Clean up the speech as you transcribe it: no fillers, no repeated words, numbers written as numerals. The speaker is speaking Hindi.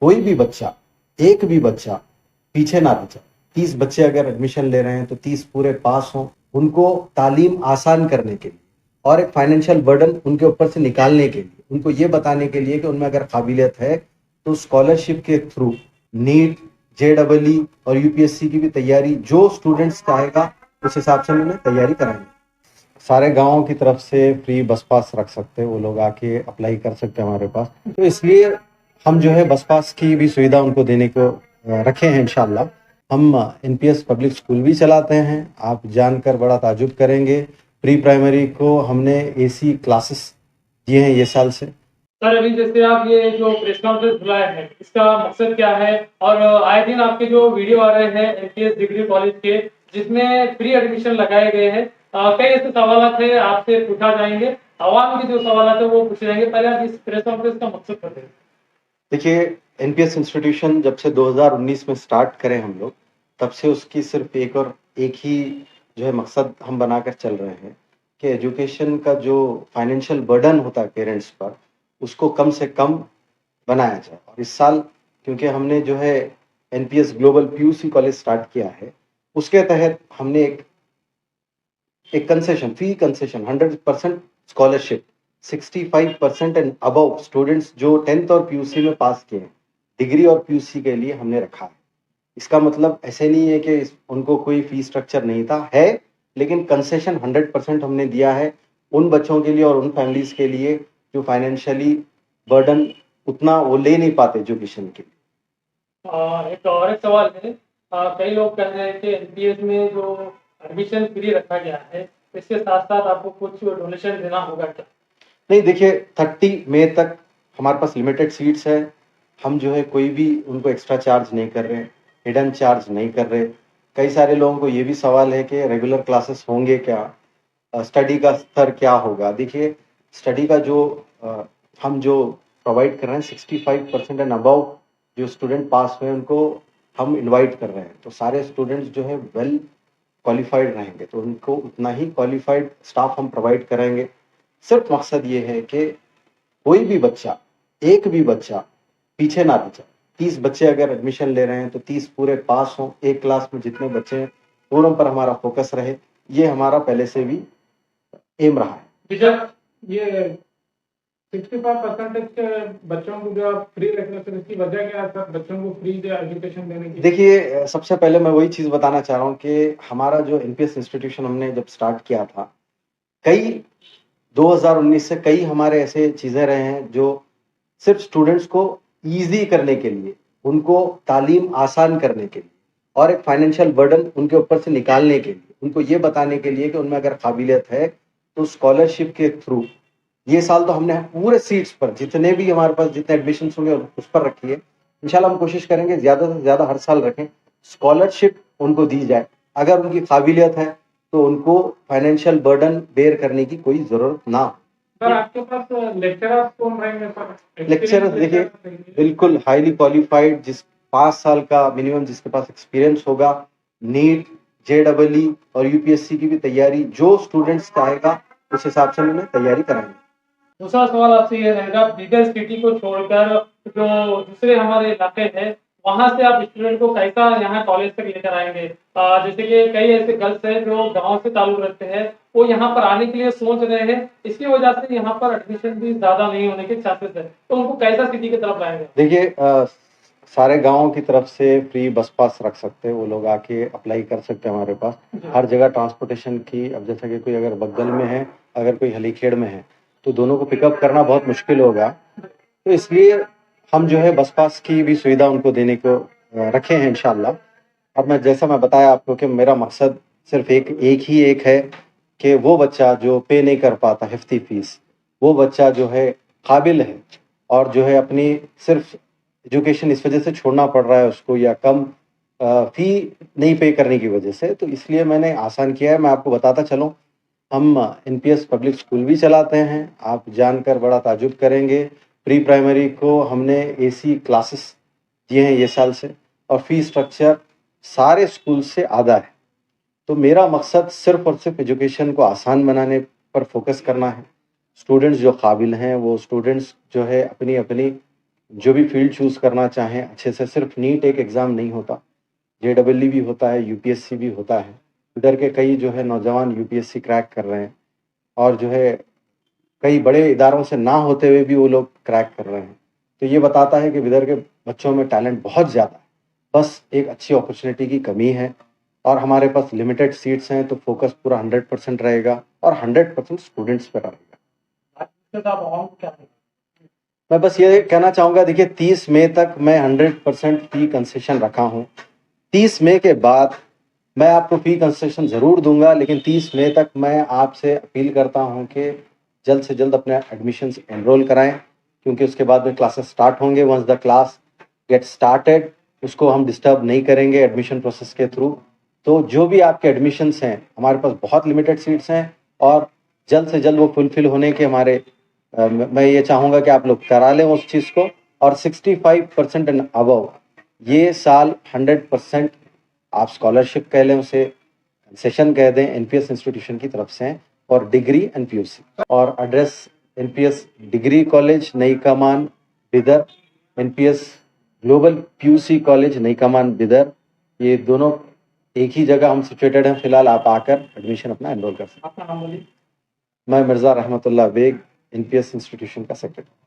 कोई भी बच्चा, एक भी बच्चा पीछे ना रह जाए। 30 बच्चे अगर एडमिशन ले रहे हैं तो 30 पूरे पास हों, उनको तालीम आसान करने के लिए और एक फाइनेंशियल बर्डन उनके ऊपर से निकालने के लिए, उनको ये बताने के लिए कि उनमें अगर काबिलियत है तो स्कॉलरशिप के थ्रू नीट, JEE और यूपीएससी की भी तैयारी जो स्टूडेंट्स चाहेगा उस हिसाब से उन्हें तैयारी कराएंगे। सारे गांवों की तरफ से फ्री बस पास रख सकते हैं, वो लोग आके अप्लाई कर सकते हैं हमारे पास। तो इसलिए हम जो है बस पास की भी सुविधा उनको देने को रखे हैं इंशाल्लाह। हम एनपीएस पब्लिक स्कूल भी चलाते हैं, आप जानकर बड़ा ताजुब करेंगे। प्री प्राइमरी को हमने एसी क्लासेस दिए हैं ये साल से। सर अभी जैसे आप ये जो प्रेस कॉन्फ्रेंस बुलाए हैं इसका मकसद क्या है? और आए दिन आपके जो वीडियो आ रहे हैं एमपीएस डिग्री कॉलेज के जिसमें फ्री एडमिशन लगाए गए हैं, कई ऐसे सवाल है आपसे पूछा जाएंगे, आवाम के जो सवाल है वो पूछे जाएंगे। पहले आप इस प्रेस कॉन्फ्रेंस का मकसद कर दें। देखिए, एनपीएस इंस्टीट्यूशन जब से 2019 में स्टार्ट करें हम लोग, तब से उसकी सिर्फ एक ही जो है मकसद हम बनाकर चल रहे हैं कि एजुकेशन का जो फाइनेंशियल बर्डन होता है पेरेंट्स पर, उसको कम से कम बनाया जाए। और इस साल क्योंकि हमने जो है NPS global PUC college start किया है, उसके तहत हमने एक फी concession 100% scholarship 65% and above students जो 10th और पीयूसी में पास किए हैं, डिग्री और पीयूसी के लिए हमने रखा है। इसका मतलब ऐसे नहीं है कि उनको कोई फी स्ट्रक्चर नहीं था, है, लेकिन कंसेशन 100% हमने दिया है उन बच्चों के लिए और उन फैमिलीज के लिए जो फाइनेंशियली बर्डन उतना वो ले नहीं पाते एजुकेशन के लिए। एक सवाल है, कई लोग कह रहे हैं कि एनपीएस में जो एडमिशन फ्री रखा गया है इसके साथ साथ आपको कुछ डोनेशन देना होगा क्या? नहीं, देखिए 30 मई तक हमारे पास लिमिटेड सीट्स है। हम जो है कोई भी उनको एक्स्ट्रा चार्ज नहीं कर रहे, हिडन चार्ज नहीं कर रहे। कई सारे लोगों को ये भी सवाल है कि रेगुलर क्लासेस होंगे क्या, स्टडी का स्तर क्या होगा। देखिए, स्टडी का जो हम जो प्रोवाइड कर रहे हैं 65% एंड अबव जो स्टूडेंट पास हुए उनको हम इनवाइट कर रहे हैं, तो सारे स्टूडेंट्स जो है वेल क्वालिफाइड रहेंगे, तो उनको उतना ही क्वालिफाइड स्टाफ हम प्रोवाइड करेंगे। सिर्फ मकसद ये है कि कोई भी बच्चा, एक भी बच्चा पीछे ना रह जाए। 30 बच्चे अगर एडमिशन ले रहे हैं तो 30 पूरे पास हों, एक क्लास में जितने बच्चे हैं पूर्ण पर हमारा फोकस रहे, ये हमारा पहले से भी एम रहा है। जब ये 65% के बच्चों को जो आप फ्री रखने से इसकी वजह क्या है सर, बच्चों को फ्री एजुकेशन देने की? देखिए, सबसे पहले मैं वही चीज बताना चाह रहा हूँ कि हमारा जो एनपीएस इंस्टीट्यूशन हमने जब स्टार्ट किया था, कई 2019 से कई हमारे ऐसे चीजें रहे हैं जो सिर्फ स्टूडेंट्स को ईजी करने के लिए, उनको तालीम आसान करने के लिए और एक फाइनेंशियल बर्डन उनके ऊपर से निकालने के लिए, उनको ये बताने के लिए कि उनमें अगर काबिलियत है तो स्कॉलरशिप के थ्रू ये साल तो हमने पूरे सीट्स पर जितने भी हमारे पास जितने एडमिशन होंगे उस पर रखी है। इंशाल्लाह हम कोशिश करेंगे ज्यादा से ज्यादा हर साल रखें, स्कॉलरशिप उनको दी जाए। अगर उनकी काबिलियत है तो उनको फाइनेंशियल बर्डन बेयर करने की कोई जरूरत ना हो। सर आपके पास लेक्चरर्स कौन रहेंगे सर? लेक्चरर्स देखिए बिल्कुल हाईली क्वालिफाइड, जिस 5 साल का मिनिमम जिसके पास एक्सपीरियंस होगा, नीट, JEE और यूपीएससी की भी तैयारी जो स्टूडेंट्स चाहेगा उस हिसाब से उन्हें तैयारी कराएंगे। दूसरा सवाल आपसे ये रहेगा, बिगर सिटी को छोड़कर जो दूसरे हमारे इलाके हैं वहां से आप स्टूडेंट को कैसा यहाँ कॉलेज तक लेकर आएंगे? जैसे कि कई ऐसे गर्ल्स हैं जो गांव से ताल्लुक रखते हैं, वो यहाँ पर आने के लिए सोच रहे हैं, इसकी वजह से यहाँ पर एडमिशन भी ज्यादा नहीं होने के चांसेस है, तो उनको कैसा सिटी की तरफ लाएंगे? देखिए, सारे गांवों की तरफ से फ्री बस पास रख सकते हैं, वो लोग आके अप्लाई कर सकते हैं हमारे पास। हर जगह ट्रांसपोर्टेशन की, अब जैसा कि कोई अगर बगल में है, अगर कोई हलीखेड़ में है, तो दोनों को पिकअप करना बहुत मुश्किल होगा, तो इसलिए हम जो है बस पास की भी सुविधा उनको देने को रखे हैं इंशाल्लाह। और मैं बताया आपको कि मेरा मकसद सिर्फ एक है कि वो बच्चा जो पे नहीं कर पाता हिफ्ती फीस, वो बच्चा जो है काबिल है और जो है अपनी सिर्फ एजुकेशन इस वजह से छोड़ना पड़ रहा है उसको या कम फी नहीं पे करने की वजह से, तो इसलिए मैंने आसान किया है। मैं आपको बताता चलूँ, हम एनपीएस पब्लिक स्कूल भी चलाते हैं, आप जानकर बड़ा ताजुब करेंगे। प्री प्राइमरी को हमने एसी क्लासेस दिए हैं ये साल से और फी स्ट्रक्चर सारे स्कूल से आधा है। तो मेरा मकसद सिर्फ और सिर्फ एजुकेशन को आसान बनाने पर फोकस करना है। स्टूडेंट्स जो काबिल हैं वो स्टूडेंट्स जो है अपनी अपनी जो भी फील्ड चूज़ करना चाहें अच्छे से, सिर्फ नीट एक एग्ज़ाम नहीं होता, JEE भी होता है, UPSC भी होता है। इधर के कई जो है नौजवान UPSC क्रैक कर रहे हैं और जो है कई बड़े इदारों से ना होते हुए भी वो लोग क्रैक कर रहे हैं। तो ये बताता है कि इधर के बच्चों में टैलेंट बहुत ज़्यादा है, बस एक अच्छी अपॉर्चुनिटी की कमी है और हमारे पास लिमिटेड सीट्स हैं, तो फोकस पूरा 100% रहेगा और 100% स्टूडेंट्स पे रहेगा। तो आप और क्या करें? मैं बस ये कहना चाहूँगा, देखिए 30 मई तक मैं 100% फ़ी कंसेशन रखा हूँ। 30 मई के बाद मैं आपको फ़ी कंसेशन ज़रूर दूँगा, लेकिन 30 मई तक मैं आपसे अपील करता हूँ कि जल्द से जल्द अपने एडमिशन्स एनरोल कराएँ, क्योंकि उसके बाद में क्लासेस स्टार्ट होंगे। Once the class get started, उसको हम डिस्टर्ब नहीं करेंगे एडमिशन प्रोसेस के थ्रू। तो जो भी आपके एडमिशन्स हैं, हमारे पास बहुत लिमिटेड सीट्स हैं और जल्द से जल्द वो फुलफ़िल होने के हमारे मैं ये चाहूँगा कि आप लोग करा लें उस चीज़ को। और 65% एंड अबव ये साल 100% आप स्कॉलरशिप कह लें उसे, कंसेशन कह दें, एनपीएस इंस्टीट्यूशन की तरफ से हैं और डिग्री एंड पीयूसी। और address NPS degree college Nai Kaman Bidar, NPS global PUC college Nai Kaman Bidar, ये दोनों एक ही जगह हम सिचुएटेड हैं। फिलहाल आप आकर एडमिशन अपना एनरोल कर सकते हैं। आपका नाम बोलिए। मैं मिर्ज़ा रहमतुल्लाह बेग, एनपीएस इंस्टीट्यूशन का सेक्रेटरी।